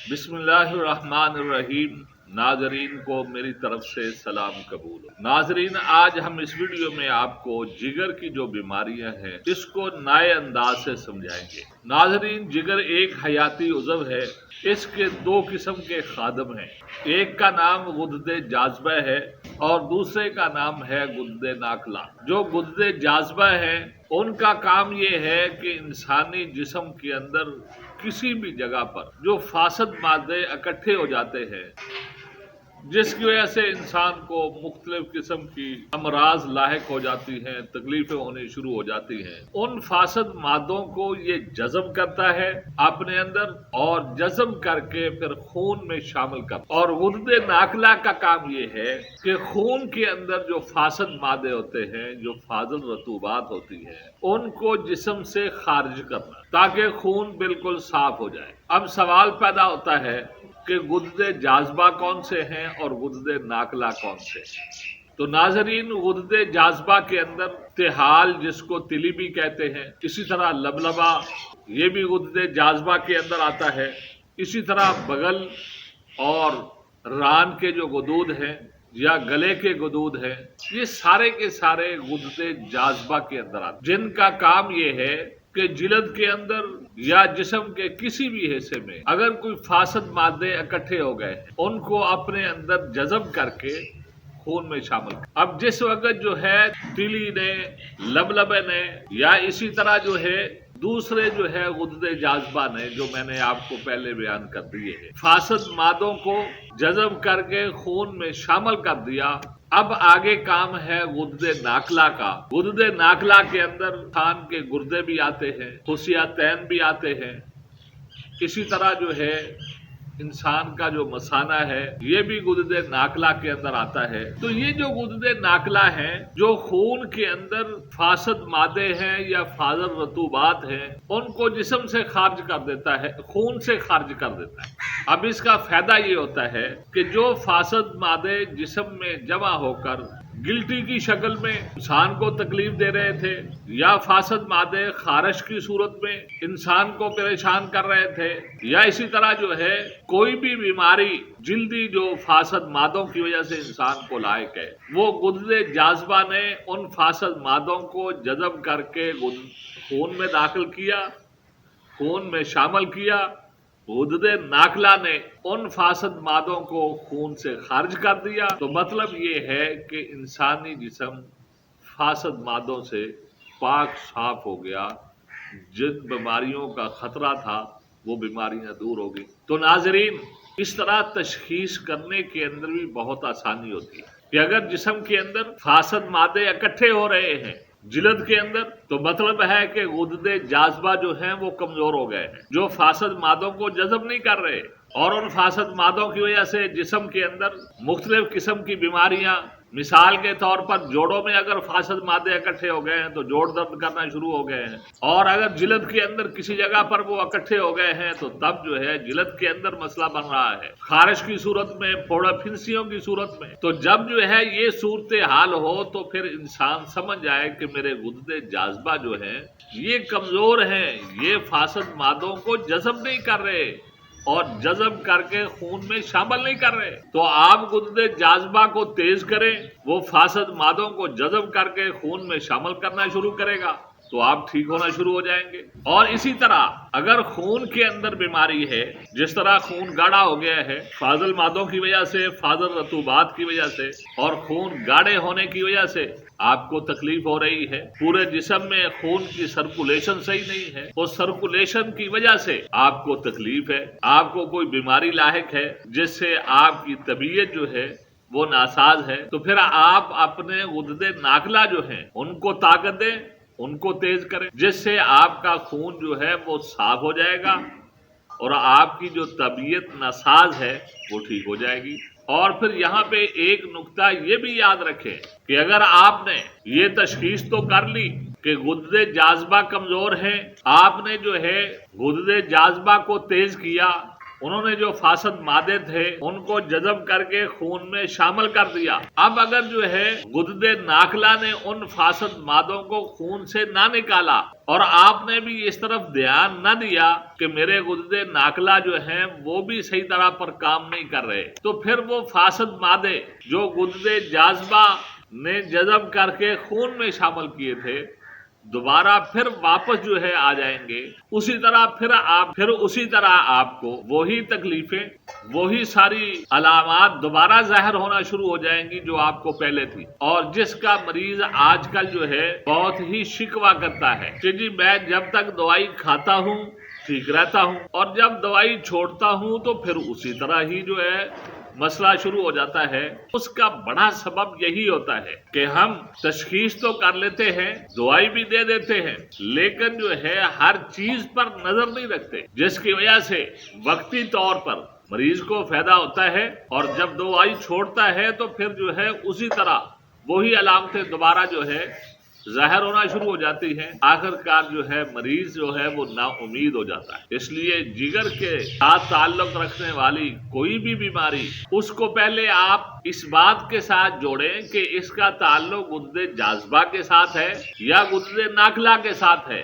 بسم اللہ الرحمن الرحیم۔ ناظرین کو میری طرف سے سلام قبول ہو۔ ناظرین، آج ہم اس ویڈیو میں آپ کو جگر کی جو بیماریاں ہیں اس کو نئے انداز سے سمجھائیں گے۔ ناظرین، جگر ایک حیاتی عضو ہے۔ اس کے دو قسم کے خادم ہیں، ایک کا نام غدد جاذبہ ہے اور دوسرے کا نام ہے غدد ناقلہ۔ جو غدد جاذبہ ہیں ان کا کام یہ ہے کہ انسانی جسم کے اندر کسی بھی جگہ پر جو فاسد مادے اکٹھے ہو جاتے ہیں جس کی وجہ سے انسان کو مختلف قسم کی امراض لاحق ہو جاتی ہیں، تکلیفیں ہونی شروع ہو جاتی ہیں، ان فاسد مادوں کو یہ جذب کرتا ہے اپنے اندر اور جذب کر کے پھر خون میں شامل کرتا ہے۔ اور غدد ناقلہ کا کام یہ ہے کہ خون کے اندر جو فاسد مادے ہوتے ہیں، جو فاضل رطوبات ہوتی ہیں، ان کو جسم سے خارج کرنا تاکہ خون بالکل صاف ہو جائے۔ اب سوال پیدا ہوتا ہے کہ غدد جاذبہ کون سے ہیں اور غدد ناقلہ کون سے ہیں؟ تو ناظرین، غدد جاذبہ کے اندر تحال، جس کو تلی بھی کہتے ہیں، اسی طرح لبلبا، یہ بھی غدد جاذبہ کے اندر آتا ہے، اسی طرح بغل اور ران کے جو غدود ہیں یا گلے کے غدود ہیں، یہ سارے کے سارے غدد جاذبہ کے اندر آتے ہیں، جن کا کام یہ ہے کہ جلد کے اندر یا جسم کے کسی بھی حصے میں اگر کوئی فاسد مادے اکٹھے ہو گئے ہیں ان کو اپنے اندر جذب کر کے خون میں شامل کر۔ اب جس وقت جو ہے تیلی نے، لبلبے نے یا اسی طرح جو ہے دوسرے جو ہے غدد جاذبہ نے، جو میں نے آپ کو پہلے بیان کر دیے ہیں، فاسد مادوں کو جذب کر کے خون میں شامل کر دیا، اب آگے کام ہے غدد ناقلہ کا۔ غدد ناقلہ کے اندر تھان کے گردے بھی آتے ہیں، خصیتین بھی آتے ہیں، اسی طرح جو ہے انسان کا جو مثانہ ہے یہ بھی غدد ناقلہ کے اندر آتا ہے۔ تو یہ جو غدد ناقلہ ہیں جو خون کے اندر فاسد مادے ہیں یا فاضل رطوبات ہیں ان کو جسم سے خارج کر دیتا ہے، خون سے خارج کر دیتا ہے۔ اب اس کا فائدہ یہ ہوتا ہے کہ جو فاسد مادے جسم میں جمع ہو کر گلٹی کی شکل میں انسان کو تکلیف دے رہے تھے یا فاسد مادے خارش کی صورت میں انسان کو پریشان کر رہے تھے یا اسی طرح جو ہے کوئی بھی بیماری جلدی جو فاسد مادوں کی وجہ سے انسان کو لاحق ہے، وہ غدد جاذبہ نے ان فاسد مادوں کو جذب کر کے خون میں داخل کیا، خون میں شامل کیا۔ غدد ناقلہ نے ان فاسد مادوں کو خون سے خارج کر دیا۔ تو مطلب یہ ہے کہ انسانی جسم فاسد مادوں سے پاک صاف ہو گیا، جن بیماریوں کا خطرہ تھا وہ بیماریاں دور ہو گئی۔ تو ناظرین، اس طرح تشخیص کرنے کے اندر بھی بہت آسانی ہوتی ہے کہ اگر جسم کے اندر فاسد مادے اکٹھے ہو رہے ہیں جلد کے اندر، تو مطلب ہے کہ غدد جاذبہ جو ہیں وہ کمزور ہو گئے ہیں، جو فاسد مادوں کو جذب نہیں کر رہے، اور ان فاسد مادوں کی وجہ سے جسم کے اندر مختلف قسم کی بیماریاں، مثال کے طور پر جوڑوں میں اگر فاسد مادے اکٹھے ہو گئے ہیں تو جوڑ درد کرنا شروع ہو گئے ہیں، اور اگر جلد کے اندر کسی جگہ پر وہ اکٹھے ہو گئے ہیں تو تب جو ہے جلد کے اندر مسئلہ بن رہا ہے، خارش کی صورت میں، پھوڑا پھنسیوں کی صورت میں۔ تو جب جو ہے یہ صورتحال ہو تو پھر انسان سمجھ جائے کہ میرے غدد جاذبہ جو ہیں یہ کمزور ہیں، یہ فاسد مادوں کو جذب نہیں کر رہے اور جذب کر کے خون میں شامل نہیں کر رہے۔ تو آپ غدد جاذبہ کو تیز کریں، وہ فاسد مادوں کو جذب کر کے خون میں شامل کرنا شروع کرے گا تو آپ ٹھیک ہونا شروع ہو جائیں گے۔ اور اسی طرح اگر خون کے اندر بیماری ہے، جس طرح خون گاڑھا ہو گیا ہے فاضل مادوں کی وجہ سے، فاضل رطوبات کی وجہ سے، اور خون گاڑھے ہونے کی وجہ سے آپ کو تکلیف ہو رہی ہے، پورے جسم میں خون کی سرکولیشن صحیح نہیں ہے، اس سرکولیشن کی وجہ سے آپ کو تکلیف ہے، آپ کو کوئی بیماری لاحق ہے جس سے آپ کی طبیعت جو ہے وہ ناساز ہے، تو پھر آپ اپنے غدد ناقلہ جو ہیں ان کو طاقت دیں، ان کو تیز کریں، جس سے آپ کا خون جو ہے وہ صاف ہو جائے گا اور آپ کی جو طبیعت ناساز ہے وہ ٹھیک ہو جائے گی۔ اور پھر یہاں پہ ایک نقطہ یہ بھی یاد رکھیں کہ اگر آپ نے یہ تشخیص تو کر لی کہ غدد جاذبہ کمزور ہیں، آپ نے جو ہے غدد جاذبہ کو تیز کیا انہوں نے جو فاسد مادے تھے ان کو جذب کر کے خون میں شامل کر دیا۔ اب اگر جو ہے غدد ناخلا نے ان فاسد مادوں کو خون سے نہ نکالا اور آپ نے بھی اس طرف دھیان نہ دیا کہ میرے غدد ناخلا جو ہیں وہ بھی صحیح طرح پر کام نہیں کر رہے، تو پھر وہ فاسد مادے جو غدد جاذبہ نے جذب کر کے خون میں شامل کیے تھے دوبارہ پھر واپس جو ہے آ جائیں گے، اسی طرح آپ کو وہی تکلیفیں، وہی ساری علامات دوبارہ ظاہر ہونا شروع ہو جائیں گی جو آپ کو پہلے تھی، اور جس کا مریض آج کل جو ہے بہت ہی شکوہ کرتا ہے کہ جی میں جب تک دوائی کھاتا ہوں ٹھیک رہتا ہوں، اور جب دوائی چھوڑتا ہوں تو پھر اسی طرح ہی جو ہے مسئلہ شروع ہو جاتا ہے۔ اس کا بڑا سبب یہی ہوتا ہے کہ ہم تشخیص تو کر لیتے ہیں، دوائی بھی دے دیتے ہیں، لیکن جو ہے ہر چیز پر نظر نہیں رکھتے، جس کی وجہ سے وقتی طور پر مریض کو فائدہ ہوتا ہے، اور جب دوائی چھوڑتا ہے تو پھر جو ہے اسی طرح وہی علامتیں دوبارہ جو ہے ظاہر ہونا شروع ہو جاتی ہیں، آخر کار جو ہے مریض جو ہے وہ نا امید ہو جاتا ہے۔ اس لیے جگر کے ساتھ تعلق رکھنے والی کوئی بھی بیماری، اس کو پہلے آپ اس بات کے ساتھ جوڑیں کہ اس کا تعلق غدد جاذبہ کے ساتھ ہے یا غدد ناخلا کے ساتھ ہے۔